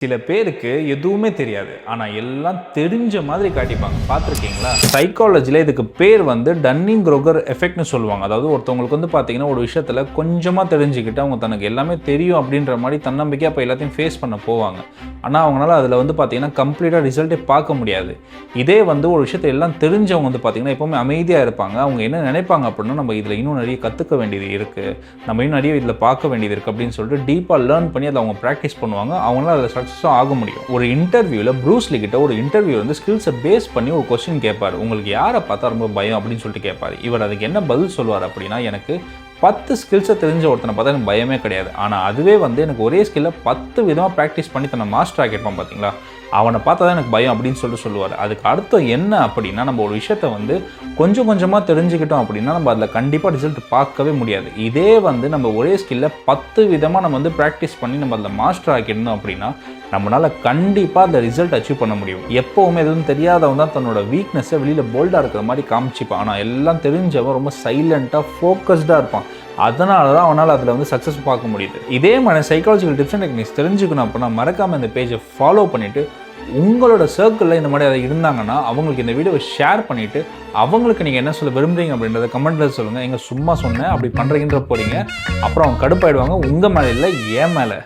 சில பேருக்கு எதுவுமே தெரியாது, ஆனால் எல்லாம் தெரிஞ்ச மாதிரி காட்டிப்பாங்க. பார்த்துருக்கீங்களா? சைக்காலஜியில் இதுக்கு பேர் வந்து டன்னிங் க்ரூகர் எஃபெக்ட்னு சொல்லுவாங்க. அதாவது ஒருத்தவங்களுக்கு வந்து பார்த்தீங்கன்னா ஒரு விஷயத்தில் கொஞ்சமாக தெரிஞ்சுக்கிட்டு அவங்க தனக்கு எல்லாமே தெரியும் அப்படின்ற மாதிரி தன்னம்பிக்கையாக இப்போ எல்லாத்தையும் ஃபேஸ் பண்ண போவாங்க. ஆனால் அவங்களால அதில் வந்து பார்த்தீங்கன்னா கம்ப்ளீட்டாக ரிசல்ட்டே பார்க்க முடியாது. இதே வந்து ஒரு விஷயத்தை எல்லாம் தெரிஞ்சவங்க வந்து பார்த்தீங்கன்னா எப்போவுமே அமைதியாக இருப்பாங்க. அவங்க என்ன நினைப்பாங்க அப்படின்னா, நம்ம இதில் இன்னும் நிறைய கற்றுக்க வேண்டியது இருக்குது, நம்ம இன்னும் நிறைய இதில் பார்க்க வேண்டியது இருக்குது அப்படின்னு சொல்லிட்டு டீப்பாக லேர்ன் பண்ணி அதை அவங்க ப்ராக்டிஸ் பண்ணுவாங்க. அவங்களால அதில் சக்ஸஸும் ஆக முடியும். ஒரு இன்டர்வியூவில் ப்ரூஸ் லீ கிட்ட ஒரு இன்டர்வியூ வந்து ஸ்கில்ஸை பேஸ் பண்ணி ஒரு கொஸ்டின் கேட்பார். உங்களுக்கு யாரை பார்த்தா ரொம்ப பயம் அப்படின்னு சொல்லிட்டு கேட்பார். இவர் அதுக்கு என்ன பதில் சொல்வார் அப்படின்னா, எனக்கு 10 ஸ்கில்ஸை தெரிஞ்ச ஒருத்தனை பார்த்தா எனக்கு பயமே கிடையாது, ஆனால் அதுவே வந்து எனக்கு ஒரே ஸ்கில்லை 10 விதமாக ப்ராக்டிஸ் பண்ணி தன்னை மாஸ்டர் ஆக்கியிருப்பான் பார்த்தீங்களா, அவனை பார்த்தா தான் எனக்கு பயம் அப்படின்னு சொல்லுவார். அதுக்கு அர்த்தம் என்ன அப்படின்னா, நம்ம ஒரு விஷயத்தை வந்து கொஞ்சம் கொஞ்சமாக தெரிஞ்சுக்கிட்டோம் அப்படின்னா நம்ம அதில் கண்டிப்பாக ரிசல்ட் பார்க்கவே முடியாது. இதே வந்து நம்ம ஒரே ஸ்கில்லை 10 விதமாக நம்ம வந்து ப்ராக்டிஸ் பண்ணி நம்ம அதில் மாஸ்டர் ஆக்கியிருந்தோம் அப்படின்னா நம்மளால் கண்டிப்பாக அந்த ரிசல்ட் அச்சீவ் பண்ண முடியும். எப்போவுமே எதுவும் தெரியாதவன் தான் தன்னோட வீக்னஸை வெளியில் போல்டாக இருக்கிற மாதிரி காமிச்சிப்பான். ஆனால் எல்லாம் தெரிஞ்சவன் ரொம்ப சைலண்ட்டாக ஃபோக்கஸ்டாக இருப்பான். அதனால தான் அவனால் அதில் வந்து சக்ஸஸ் பார்க்க முடியுது. இதே மாதிரி சைக்காலஜிக்கல் டிப்ஸ் அண்ட் டெக்னிக்ஸ் தெரிஞ்சுக்கணும் அப்படின்னா மறக்காமல் இந்த பேஜை ஃபாலோ பண்ணிவிட்டு உங்களோட சர்க்கிளில் இந்த மாதிரி அதை இருந்தாங்கன்னா அவங்களுக்கு இந்த வீடியோவை ஷேர் பண்ணிவிட்டு அவங்களுக்கு நீங்கள் என்ன சொல்ல விரும்புகிறீங்க அப்படின்றத கமெண்ட்டில் சொல்லுங்கள். எங்கே சும்மா சொன்னேன் அப்படி பண்ணுறீங்கன்ற போகிறீங்க, அப்புறம் அவங்க கடுப்பாயிடுவாங்க. உங்கள் மேலே இல்லை, ஏன் மேலே.